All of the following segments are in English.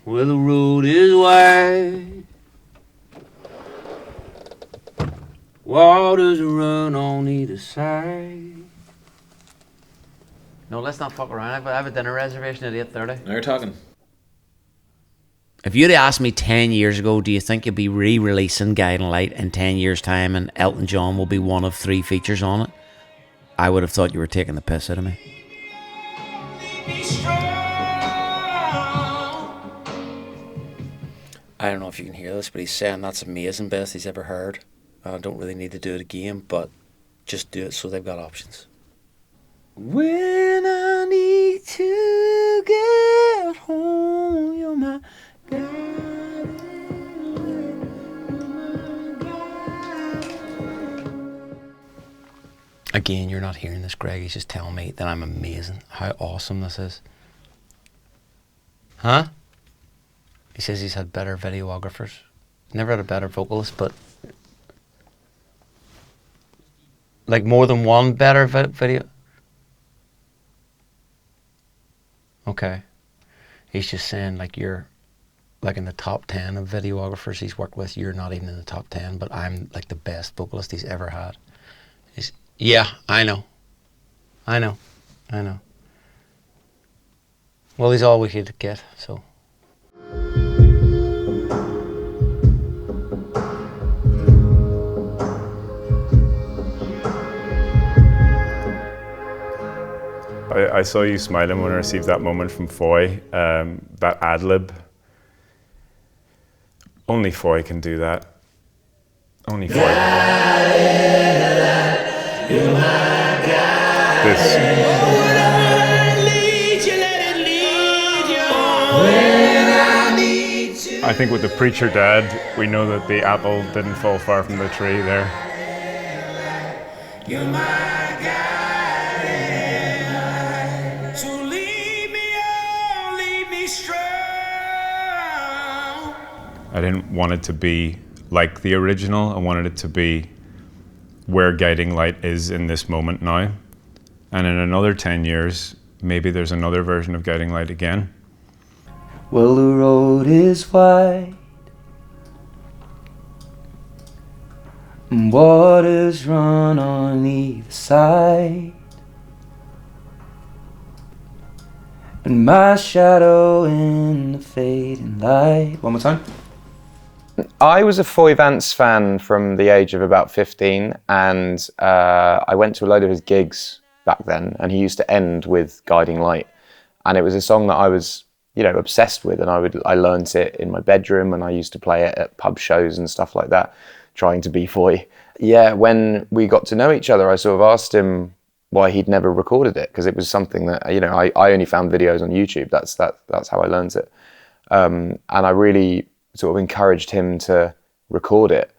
Well, the road is wide, waters run on either side. No, let's not fuck around. I have a dinner reservation at 8:30. Now you're talking. If you'd asked me 10 years ago, do you think you'll be re-releasing Guiding Light in 10 years' time and Elton John will be one of 3 features on it, I would have thought you were taking the piss out of me. I don't know if you can hear this, but he's saying that's amazing, best he's ever heard. I don't really need to do it again, but just do it so they've got options. When I need to get home, you're my guide. Again, you're not hearing this, Gregg. He's just telling me that I'm amazing. How awesome this is. Huh? He says he's had better videographers. Never had a better vocalist, but like more than one better video. Okay. He's just saying like you're like in the top 10 of videographers he's worked with. You're not even in the top 10, but I'm like the best vocalist he's ever had. Yeah, I know. Well, he's all we could get, so. I saw you smiling when I received that moment from Foy, that ad-lib. Only Foy can do that. Only Foy. I think with the Preacher Dad, we know that the apple didn't fall far from the tree there. You're my guide, so lead me on, lead me strong. I didn't want it to be like the original. I wanted it to be where Guiding Light is in this moment now. And in another 10 years, maybe there's another version of Guiding Light again. Well, the road is wide, and waters run on either side, and my shadow in the fading light. One more time. I was a Foy Vance fan from the age of about 15, and I went to a load of his gigs back then, and he used to end with Guiding Light, and it was a song that I was, obsessed with, and I learnt it in my bedroom, and I used to play it at pub shows and stuff like that, trying to be Foy. Yeah, when we got to know each other, I sort of asked him why he'd never recorded it, because it was something that, I only found videos on YouTube. That's how I learnt it, and I really sort of encouraged him to record it.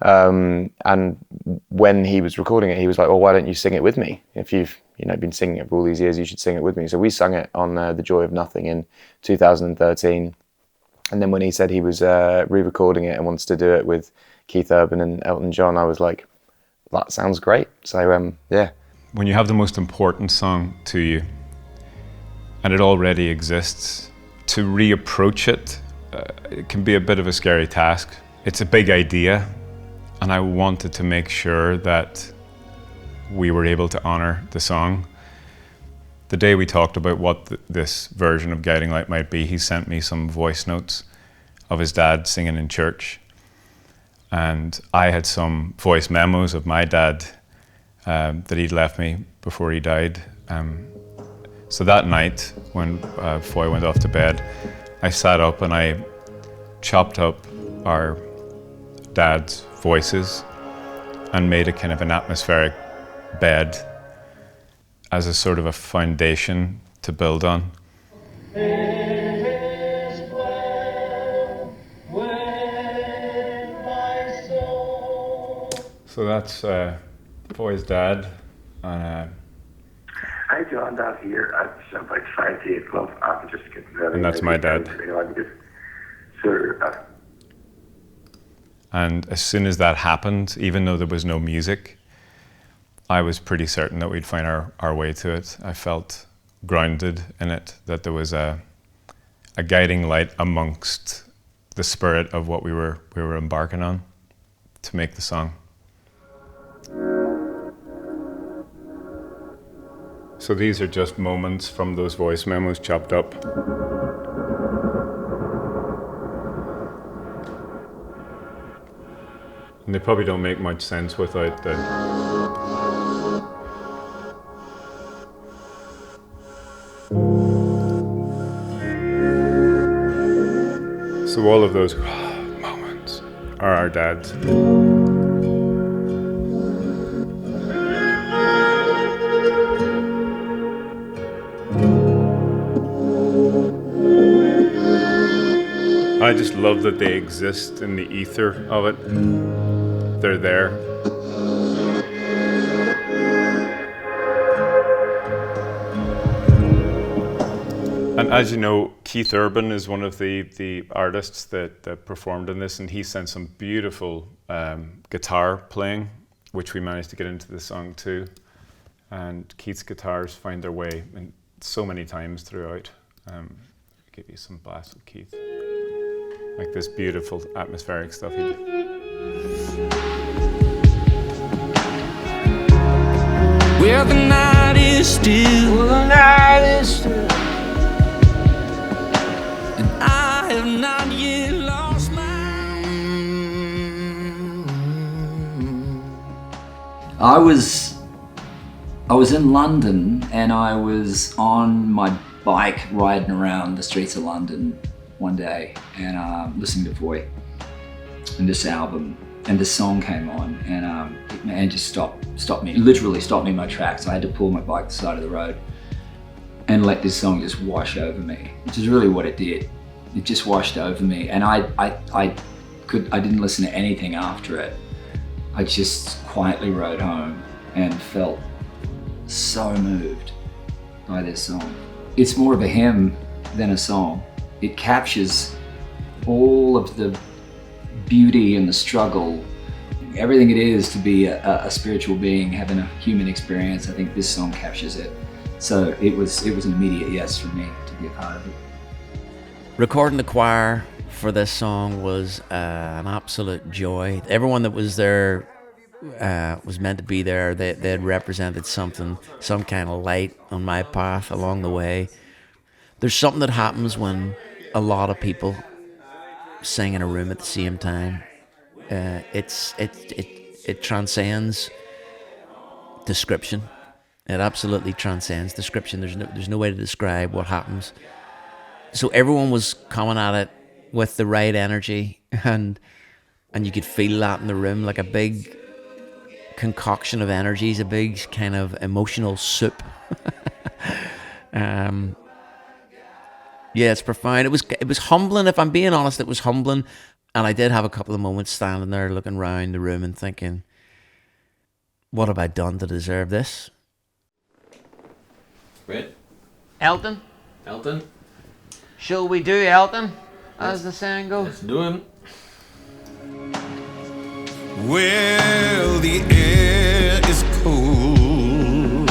And when he was recording it, he was like, "Oh, why don't you sing it with me? If you've been singing it for all these years, you should sing it with me." So we sung it on The Joy of Nothing in 2013. And then when he said he was re-recording it and wants to do it with Keith Urban and Elton John, I was like, that sounds great. So yeah. When you have the most important song to you and it already exists, to reapproach it, it can be a bit of a scary task. It's a big idea, and I wanted to make sure that we were able to honor the song. The day we talked about what this version of Guiding Light might be, he sent me some voice notes of his dad singing in church. And I had some voice memos of my dad that he'd left me before he died. So that night, when Foy went off to bed, I sat up and I chopped up our dad's voices and made a kind of an atmospheric bed as a sort of a foundation to build on. So that's Foy's dad. And, Hi John, Dad here. I'm about 5 to 8 club. I'm just getting ready. And that's my dad. And as soon as that happened, even though there was no music, I was pretty certain that we'd find our way to it. I felt grounded in it, that there was a a guiding light amongst the spirit of what we were embarking on to make the song. So these are just moments from those voice memos chopped up. And they probably don't make much sense without the... So all of those moments are our dad's. I just love that they exist in the ether of it. They're there. And as you know, Keith Urban is one of the artists that performed in this, and he sent some beautiful guitar playing, which we managed to get into the song too. And Keith's guitars find their way in so many times throughout. I'll give you some blasts with Keith. Like this beautiful atmospheric stuff he did. Well, the night is still, and I have not yet lost my... I was in London, and I was on my bike riding around the streets of London one day, and listening to Foy and this album, and this song came on, and it just stopped me, literally stopped me in my tracks. I had to pull my bike to the side of the road and let this song just wash over me, which is really what it did. It just washed over me, and I didn't listen to anything after it. I just quietly rode home and felt so moved by this song. It's more of a hymn than a song. It captures all of the beauty and the struggle, everything it is to be a spiritual being having a human experience. I think this song captures it. So it was an immediate yes for me to be a part of it. Recording the choir for this song was an absolute joy. Everyone that was there was meant to be there. They had represented something, some kind of light on my path along the way. There's something that happens when a lot of people sing in a room at the same time. It transcends description. It absolutely transcends description. There's no way to describe what happens. So everyone was coming at it with the right energy, and you could feel that in the room, like a big concoction of energies, a big kind of emotional soup. Yeah, it's profound. It was humbling, if I'm being honest. It was humbling, and I did have a couple of moments standing there looking around the room and thinking, what have I done to deserve this? Right. Elton? Shall we do Elton, as the saying goes? Let's do him. Well, the air is cold,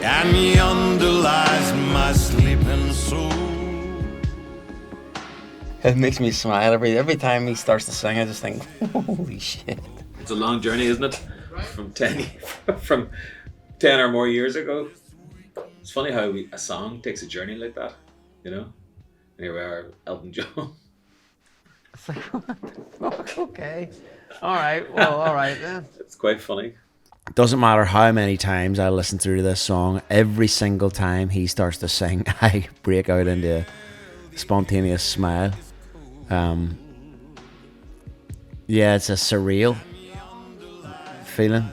and yonder lies my sleeping soul. It makes me smile every time he starts to sing. I just think, holy shit. It's a long journey, isn't it? From 10 or more years ago. It's funny how a song takes a journey like that, you know? And here we are, Elton John. It's like, what the fuck? Okay. All right then. It's quite funny. Doesn't matter how many times I listen through this song, every single time he starts to sing, I break out into a spontaneous smile. Yeah, it's a surreal feeling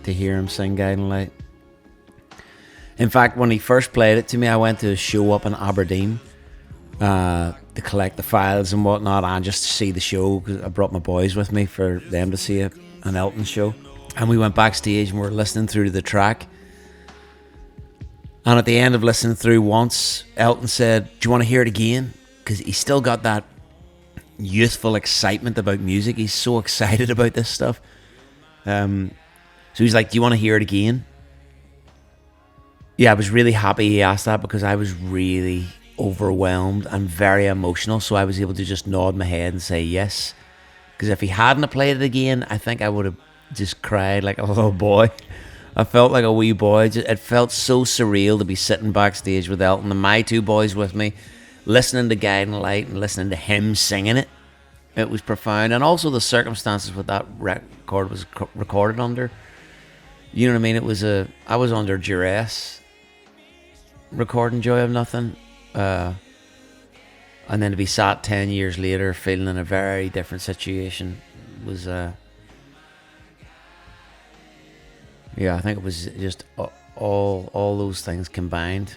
to hear him sing Guiding Light. In fact, when he first played it to me, I went to a show up in Aberdeen to collect the files and whatnot, and just to see the show, because I brought my boys with me for them to see an Elton show. And we went backstage and we were listening through the track. And at the end of listening through once, Elton said, do you want to hear it again? Because he's still got that youthful excitement about music. He's so excited about this stuff. So he's like, do you want to hear it again? Yeah, I was really happy he asked that because I was really overwhelmed and very emotional. So I was able to just nod my head and say yes. Because if he hadn't have played it again, I think I would have just cried like a little boy. I felt like a wee boy. It felt so surreal to be sitting backstage with Elton and my two boys with me, listening to Guiding Light and listening to him singing it. It was profound. And also the circumstances what that record was recorded under. You know what I mean? I was under duress recording Joy of Nothing. And then to be sat 10 years later feeling in a very different situation was... yeah, I think it was just all those things combined.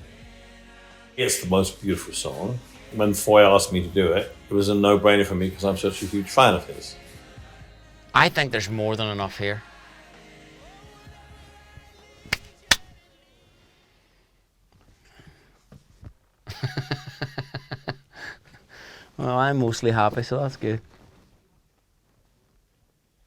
It's the most beautiful song. When Foy asked me to do it, it was a no-brainer for me because I'm such a huge fan of his. I think there's more than enough here. Well, I'm mostly happy, so that's good.